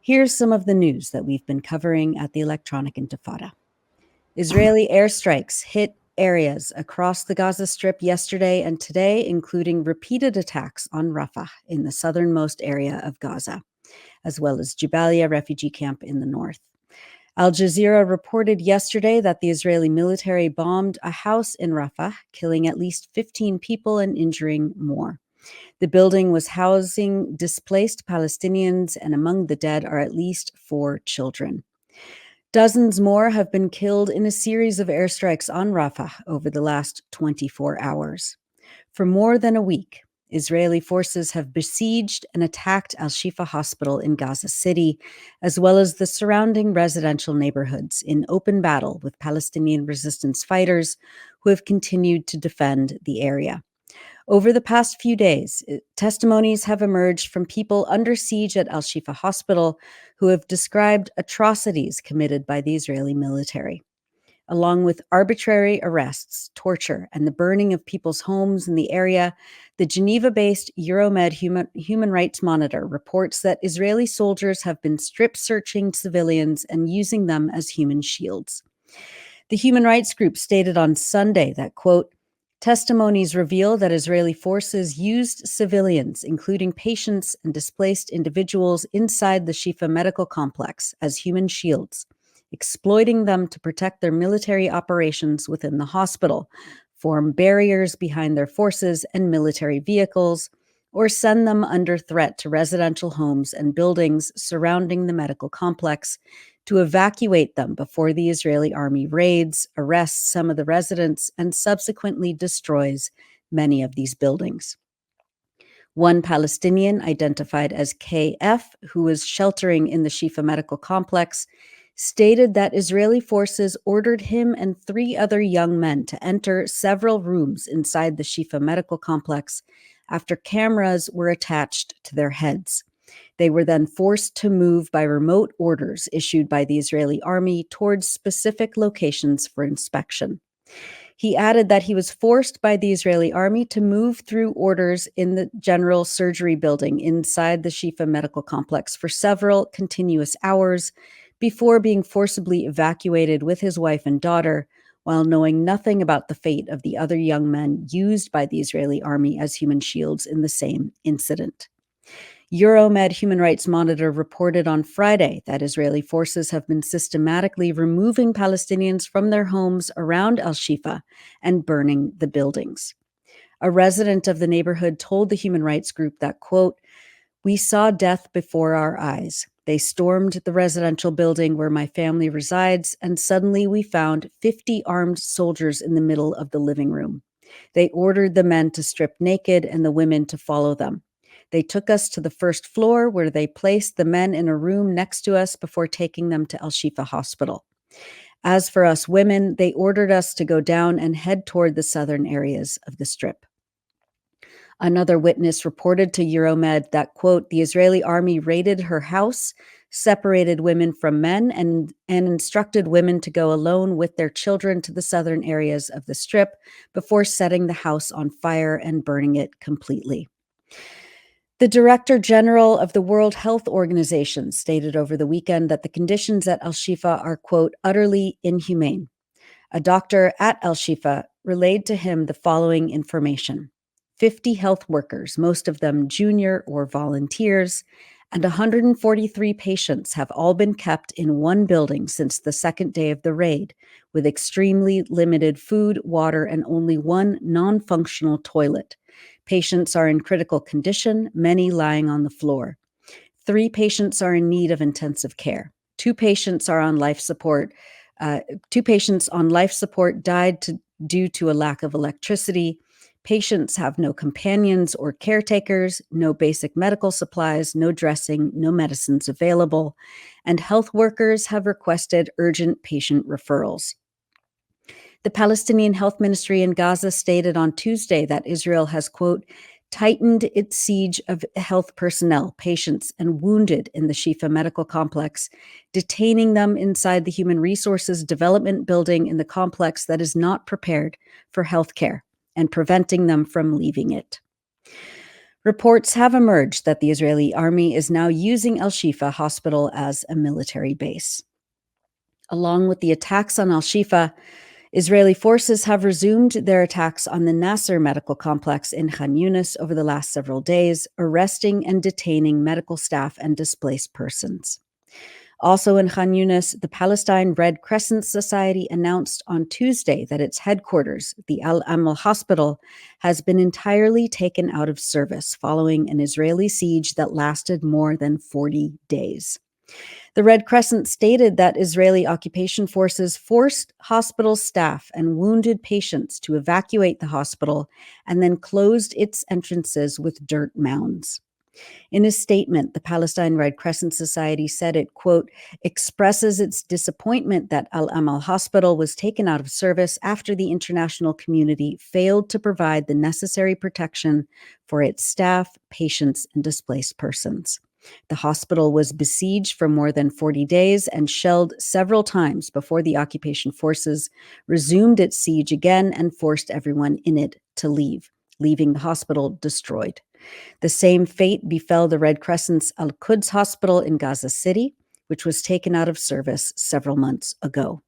Here's some of the news that we've been covering at the Electronic Intifada. Israeli airstrikes hit areas across the Gaza Strip yesterday and today, including repeated attacks on Rafah in the southernmost area of Gaza, as well as Jabalia refugee camp in the north. Al Jazeera reported yesterday that the Israeli military bombed a house in Rafah, killing at least 15 people and injuring more. The building was housing displaced Palestinians, and among the dead are at least 4 children. Dozens more have been killed in a series of airstrikes on Rafah over the last 24 hours. For more than a week, Israeli forces have besieged and attacked Al-Shifa hospital in Gaza City, as well as the surrounding residential neighborhoods, in open battle with Palestinian resistance fighters who have continued to defend the area. Over the past few days, testimonies have emerged from people under siege at Al-Shifa hospital who have described atrocities committed by the Israeli military. Along with arbitrary arrests, torture, and the burning of people's homes in the area, the Geneva-based 𝐓𝐡𝐞 Human Rights Monitor reports that Israeli soldiers have been strip-searching civilians and using them as human shields. The human rights group stated on Sunday that, quote, testimonies reveal that Israeli forces used civilians, including patients and displaced individuals inside the Shifa medical complex, as human shields, exploiting them to protect their military operations within the hospital, form barriers behind their forces and military vehicles, or send them under threat to residential homes and buildings surrounding the medical complex to evacuate them before the Israeli army raids, arrests some of the residents, and subsequently destroys many of these buildings. One Palestinian, identified as KF, who was sheltering in the Shifa medical complex, stated that Israeli forces ordered him and 3 other young men to enter several rooms inside the Shifa medical complex after cameras were attached to their heads. They were then forced to move by remote orders issued by the Israeli army towards specific locations for inspection. He added that he was forced by the Israeli army to move through orders in the general surgery building inside the Shifa medical complex for several continuous hours before being forcibly evacuated with his wife and daughter, while knowing nothing about the fate of the other young men used by the Israeli army as human shields in the same incident. 𝐓𝐡𝐞 Human Rights Monitor reported on Friday that Israeli forces have been systematically removing Palestinians from their homes around Al-Shifa and burning the buildings. A resident of the neighborhood told the human rights group that, quote, we saw death before our eyes. They stormed the residential building where my family resides, and suddenly we found 50 armed soldiers in the middle of the living room. They ordered the men to strip naked and the women to follow them. They took us to the first floor where they placed the men in a room next to us before taking them to Al-Shifa hospital. As for us women, they ordered us to go down and head toward the southern areas of the strip. Another witness reported to 𝐓𝐡𝐞 that, quote, the Israeli army raided her house, separated women from men, and instructed women to go alone with their children to the southern areas of the strip before setting the house on fire and burning it completely. The Director General of the World Health Organization stated over the weekend that the conditions at Al-Shifa are, quote, utterly inhumane. A doctor at Al-Shifa relayed to him the following information. 50 health workers, most of them junior or volunteers, and 143 patients have all been kept in one building since the second day of the raid, with extremely limited food, water, and only one non-functional toilet. Patients are in critical condition, many lying on the floor. 3 patients are in need of intensive care. 2 patients are on life support. 2 patients on life support died due to a lack of electricity. Patients have no companions or caretakers, no basic medical supplies, no dressing, no medicines available, and health workers have requested urgent patient referrals. The Palestinian Health Ministry in Gaza stated on Tuesday that Israel has, quote, tightened its siege of health personnel, patients, and wounded in the Shifa medical complex, detaining them inside the Human Resources Development building in the complex that is not prepared for health care, and preventing them from leaving it. Reports have emerged that the Israeli army is now using Al-Shifa hospital as a military base. Along with the attacks on Al-Shifa, Israeli forces have resumed their attacks on the Nasser medical complex in Khan Yunis over the last several days, arresting and detaining medical staff and displaced persons. Also in Khan Yunis, the Palestine Red Crescent Society announced on Tuesday that its headquarters, the Al-Amal Hospital, has been entirely taken out of service following an Israeli siege that lasted more than 40 days. The Red Crescent stated that Israeli occupation forces forced hospital staff and wounded patients to evacuate the hospital and then closed its entrances with dirt mounds. In a statement, the Palestine Red Crescent Society said it, quote, expresses its disappointment that Al-Amal Hospital was taken out of service after the international community failed to provide the necessary protection for its staff, patients, and displaced persons. The hospital was besieged for more than 40 days and shelled several times before the occupation forces resumed its siege again and forced everyone in it to leave, leaving the hospital destroyed. The same fate befell the Red Crescent's Al-Quds Hospital in Gaza City, which was taken out of service several months ago.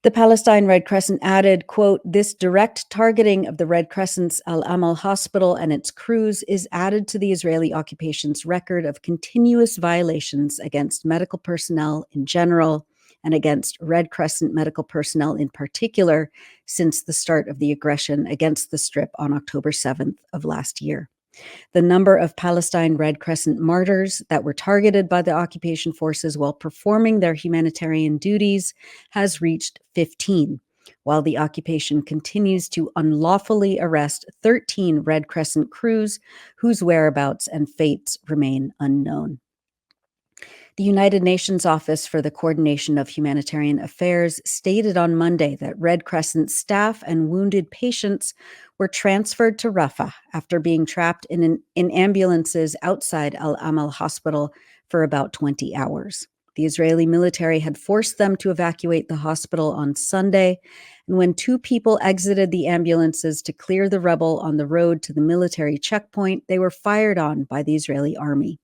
The Palestine Red Crescent added, quote, this direct targeting of the Red Crescent's Al-Amal Hospital and its crews is added to the Israeli occupation's record of continuous violations against medical personnel in general and against Red Crescent medical personnel in particular since the start of the aggression against the Strip on October 7th of last year. The number of Palestine Red Crescent martyrs that were targeted by the occupation forces while performing their humanitarian duties has reached 15, while the occupation continues to unlawfully arrest 13 Red Crescent crews whose whereabouts and fates remain unknown. The United Nations Office for the Coordination of Humanitarian Affairs stated on Monday that Red Crescent staff and wounded patients were transferred to Rafah after being trapped in ambulances outside Al-Amal Hospital for about 20 hours. The Israeli military had forced them to evacuate the hospital on Sunday, and when two people exited the ambulances to clear the rubble on the road to the military checkpoint, they were fired on by the Israeli army.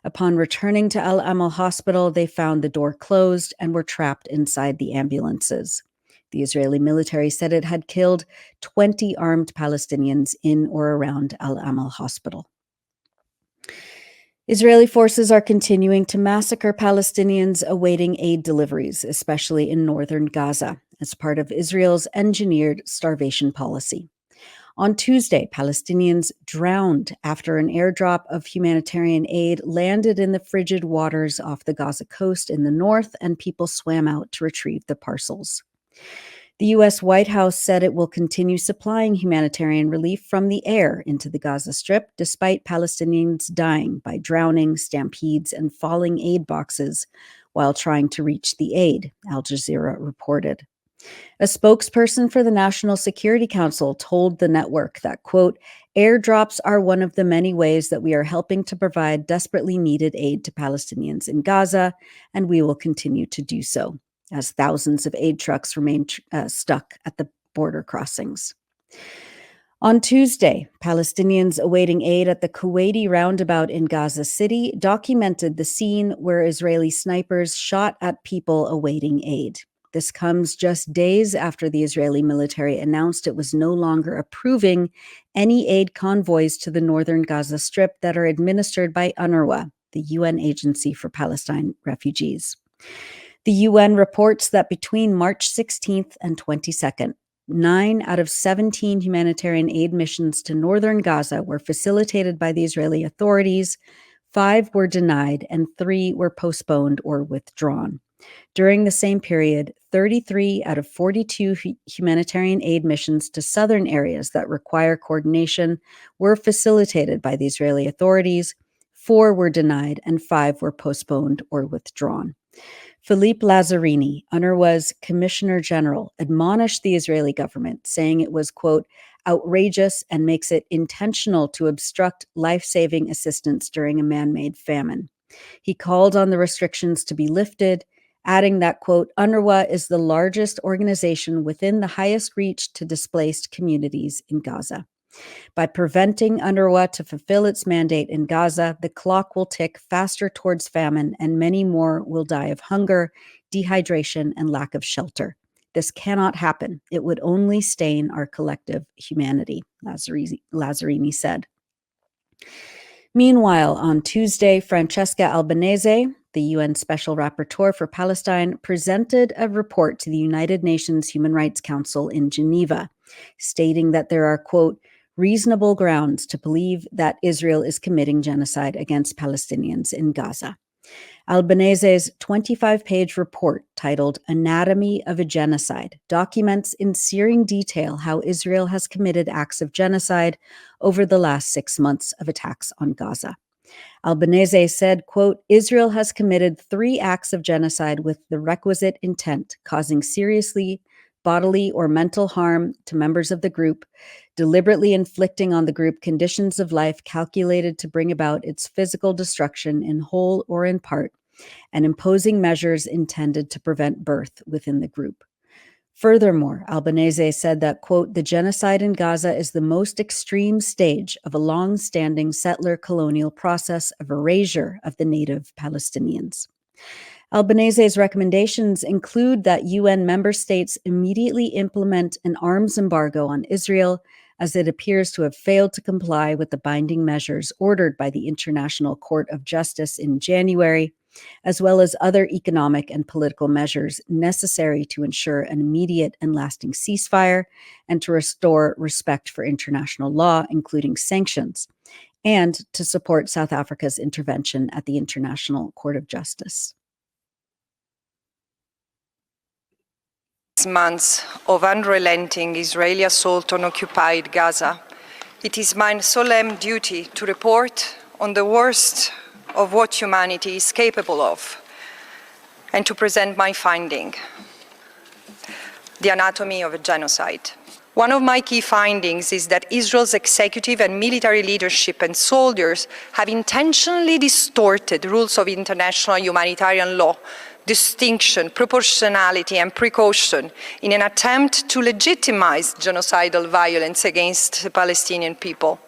Upon returning to Al-Amal Hospital, they found the door closed and were trapped inside the ambulances. The Israeli military said it had killed 20 armed Palestinians in or around Al-Amal Hospital. Israeli forces are continuing to massacre Palestinians awaiting aid deliveries, especially in northern Gaza, as part of Israel's engineered starvation policy. On Tuesday, Palestinians drowned after an airdrop of humanitarian aid landed in the frigid waters off the Gaza coast in the north, and people swam out to retrieve the parcels. The U.S. White House said it will continue supplying humanitarian relief from the air into the Gaza Strip, despite Palestinians dying by drowning, stampedes, and falling aid boxes while trying to reach the aid, Al Jazeera reported. A spokesperson for the National Security Council told the network that, quote, airdrops are one of the many ways that we are helping to provide desperately needed aid to Palestinians in Gaza, and we will continue to do so, as thousands of aid trucks remain stuck at the border crossings. On Tuesday, Palestinians awaiting aid at the Kuwaiti roundabout in Gaza City documented the scene where Israeli snipers shot at people awaiting aid. This comes just days after the Israeli military announced it was no longer approving any aid convoys to the northern Gaza Strip that are administered by UNRWA, the UN Agency for Palestine Refugees. The UN reports that between March 16th and 22nd, 9 out of 17 humanitarian aid missions to northern Gaza were facilitated by the Israeli authorities, 5 were denied, and 3 were postponed or withdrawn. During the same period, 33 out of 42 humanitarian aid missions to southern areas that require coordination were facilitated by the Israeli authorities, 4 were denied, and 5 were postponed or withdrawn. Philippe Lazzarini, UNRWA's Commissioner General, admonished the Israeli government, saying it was, quote, outrageous and makes it intentional to obstruct life-saving assistance during a man-made famine. He called on the restrictions to be lifted, adding that, quote, UNRWA is the largest organization within the highest reach to displaced communities in Gaza. By preventing UNRWA to fulfill its mandate in Gaza, the clock will tick faster towards famine, and many more will die of hunger, dehydration, and lack of shelter. This cannot happen. It would only stain our collective humanity, Lazzarini said. Meanwhile, on Tuesday, Francesca Albanese, the UN Special Rapporteur for Palestine, presented a report to the United Nations Human Rights Council in Geneva, stating that there are, quote, reasonable grounds to believe that Israel is committing genocide against Palestinians in Gaza. Albanese's 25-page report titled Anatomy of a Genocide documents in searing detail how Israel has committed acts of genocide over the last 6 months of attacks on Gaza. Albanese said, quote, Israel has committed 3 acts of genocide with the requisite intent, causing seriously bodily or mental harm to members of the group, deliberately inflicting on the group conditions of life calculated to bring about its physical destruction in whole or in part, and imposing measures intended to prevent birth within the group. Furthermore, Albanese said that, quote, the genocide in Gaza is the most extreme stage of a long-standing settler colonial process of erasure of the native Palestinians. Albanese's recommendations include that UN member states immediately implement an arms embargo on Israel, as it appears to have failed to comply with the binding measures ordered by the International Court of Justice in January, as well as other economic and political measures necessary to ensure an immediate and lasting ceasefire and to restore respect for international law, including sanctions, and to support South Africa's intervention at the International Court of Justice. Months of unrelenting Israeli assault on occupied Gaza, it is my solemn duty to report on the worst of what humanity is capable of and to present my finding, the anatomy of a genocide. One of my key findings is that Israel's executive and military leadership and soldiers have intentionally distorted rules of international humanitarian law, distinction, proportionality, and precaution in an attempt to legitimize genocidal violence against the Palestinian people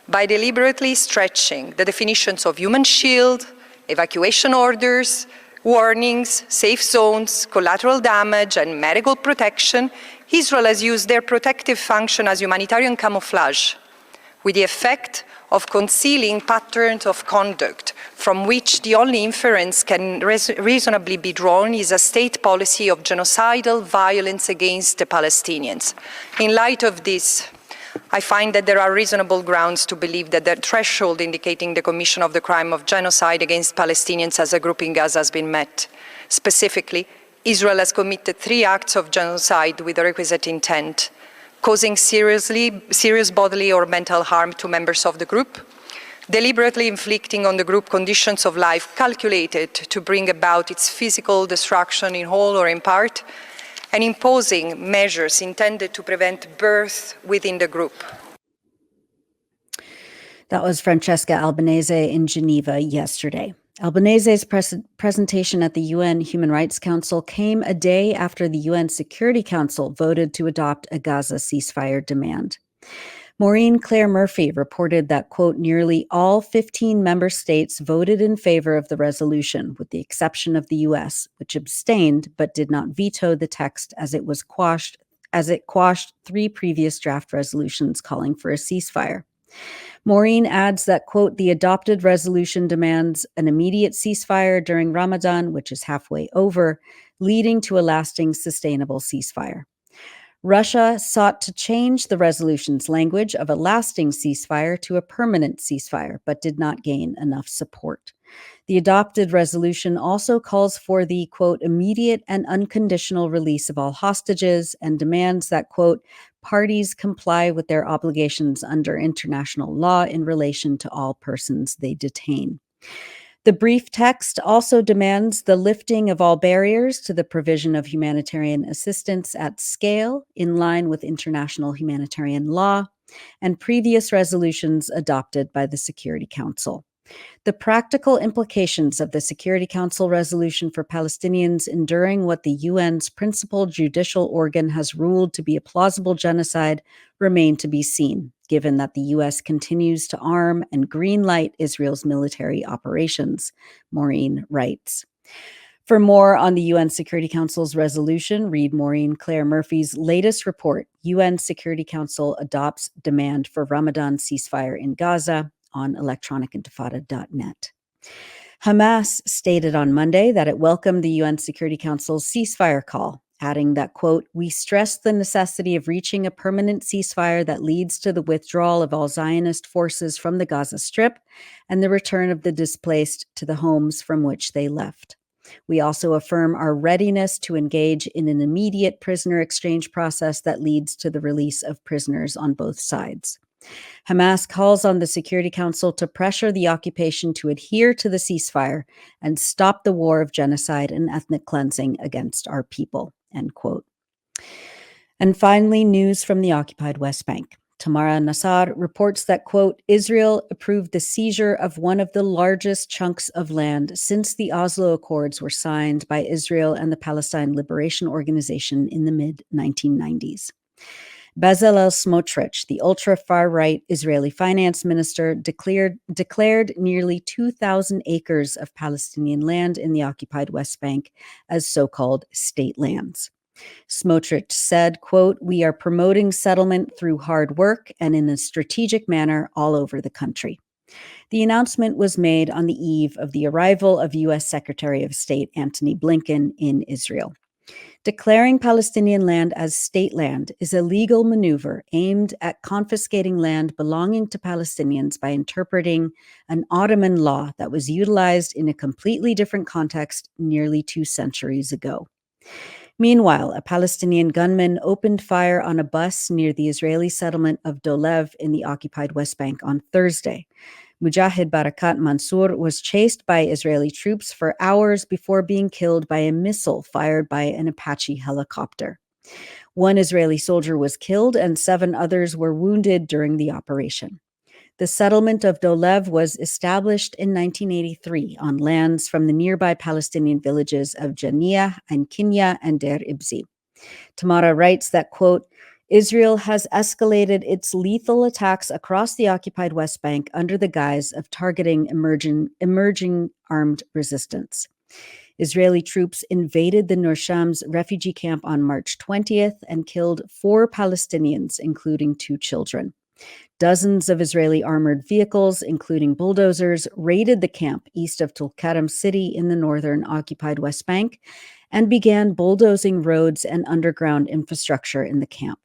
by deliberately stretching the definitions of human shield, evacuation orders, warnings, safe zones, collateral damage, and medical protection. Israel has used their protective function as humanitarian camouflage, with the effect of concealing patterns of conduct from which the only inference can reasonably be drawn is a state policy of genocidal violence against the Palestinians. In light of this, I find that there are reasonable grounds to believe that the threshold indicating the commission of the crime of genocide against Palestinians as a group in Gaza has been met. Specifically, Israel has committed 3 acts of genocide with the requisite intent: causing serious bodily or mental harm to members of the group, deliberately inflicting on the group conditions of life calculated to bring about its physical destruction in whole or in part, and imposing measures intended to prevent birth within the group. That was Francesca Albanese in Geneva yesterday. Albanese's presentation at the UN Human Rights Council came a day after the UN Security Council voted to adopt a Gaza ceasefire demand. Maureen Claire Murphy reported that, quote, nearly all 15 member states voted in favor of the resolution, with the exception of the US, which abstained but did not veto the text as it quashed 3 previous draft resolutions calling for a ceasefire. Maureen adds that, quote, the adopted resolution demands an immediate ceasefire during Ramadan, which is halfway over, leading to a lasting, sustainable ceasefire. Russia sought to change the resolution's language of a lasting ceasefire to a permanent ceasefire, but did not gain enough support. The adopted resolution also calls for the, quote, immediate and unconditional release of all hostages and demands that, quote, parties comply with their obligations under international law in relation to all persons they detain. The brief text also demands the lifting of all barriers to the provision of humanitarian assistance at scale in line with international humanitarian law and previous resolutions adopted by the Security Council. The practical implications of the Security Council resolution for Palestinians enduring what the UN's principal judicial organ has ruled to be a plausible genocide remain to be seen, given that the U.S. continues to arm and greenlight Israel's military operations, Maureen writes. For more on the UN Security Council's resolution, read Maureen Claire Murphy's latest report, UN Security Council Adopts Demand for Ramadan Ceasefire in Gaza, on electronicintifada.net. Hamas stated on Monday that it welcomed the UN Security Council's ceasefire call, adding that, quote, "We stress the necessity of reaching a permanent ceasefire that leads to the withdrawal of all Zionist forces from the Gaza Strip and the return of the displaced to the homes from which they left. We also affirm our readiness to engage in an immediate prisoner exchange process that leads to the release of prisoners on both sides." Hamas calls on the Security Council to pressure the occupation to adhere to the ceasefire and stop the war of genocide and ethnic cleansing against our people, end quote. And finally, news from the occupied West Bank. Tamara Nassar reports that, quote, "Israel approved the seizure of one of the largest chunks of land since the Oslo Accords were signed by Israel and the Palestine Liberation Organization in the mid-1990s. Bezalel Smotrich, the ultra-far-right Israeli finance minister, declared nearly 2,000 acres of Palestinian land in the occupied West Bank as so-called state lands. Smotrich said, quote, "We are promoting settlement through hard work and in a strategic manner all over the country." The announcement was made on the eve of the arrival of U.S. Secretary of State Antony Blinken in Israel. Declaring Palestinian land as state land is a legal maneuver aimed at confiscating land belonging to Palestinians by interpreting an Ottoman law that was utilized in a completely different context nearly 2 centuries ago. Meanwhile, a Palestinian gunman opened fire on a bus near the Israeli settlement of Dolev in the occupied West Bank on Thursday. Mujahid Barakat Mansour was chased by Israeli troops for hours before being killed by a missile fired by an Apache helicopter. 1 Israeli soldier was killed and 7 others were wounded during the operation. The settlement of Dolev was established in 1983 on lands from the nearby Palestinian villages of Janiyah, 𝐓𝐡𝐞 and Deir Ibzi. Tamara writes that, quote, "Israel has escalated its lethal attacks across the occupied West Bank under the guise of targeting emerging armed resistance. Israeli troops invaded the Nur Shams refugee camp on March 20th and killed 4 Palestinians, including 2 children. Dozens of Israeli armored vehicles, including bulldozers, raided the camp east of Tulkarem city in the northern occupied West Bank and began bulldozing roads and underground infrastructure in the camp.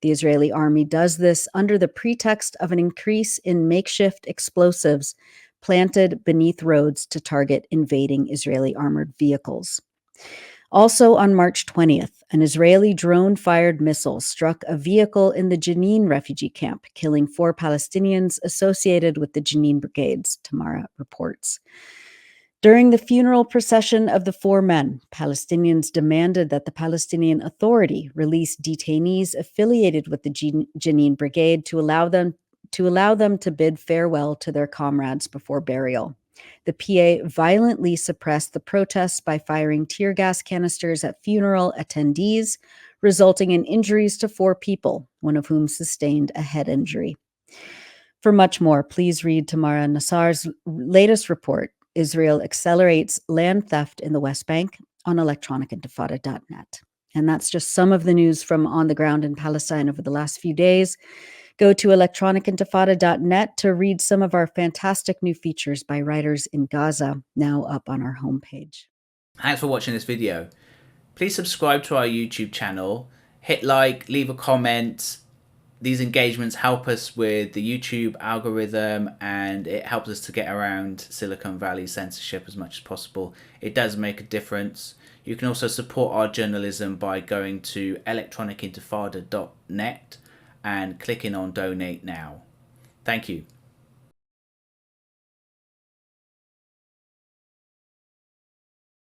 The Israeli army does this under the pretext of an increase in makeshift explosives planted beneath roads to target invading Israeli armored vehicles. Also on March 20th, an Israeli drone-fired missile struck a vehicle in the Jenin refugee camp, killing 4 Palestinians associated with the Jenin brigades, Tamara reports. During the funeral procession of the 4 men, Palestinians demanded that the Palestinian Authority release detainees affiliated with the Jenin brigade to allow them to bid farewell to their comrades before burial. The PA violently suppressed the protests by firing tear gas canisters at funeral attendees, resulting in injuries to 4 people, one of whom sustained a head injury. For much more, please read Tamara Nassar's latest report, Israel Accelerates Land Theft in the West Bank, on electronicintifada.net. And that's just some of the news from on the ground in Palestine over the last few days. Go to electronicintifada.net to read some of our fantastic new features by writers in Gaza, now up on our homepage. Thanks for watching this video. Please subscribe to our YouTube channel, hit like, leave a comment. These engagements help us with the YouTube algorithm and it helps us to get around Silicon Valley censorship as much as possible. It does make a difference. You can also support our journalism by going to electronicintifada.net and clicking on donate now. Thank you.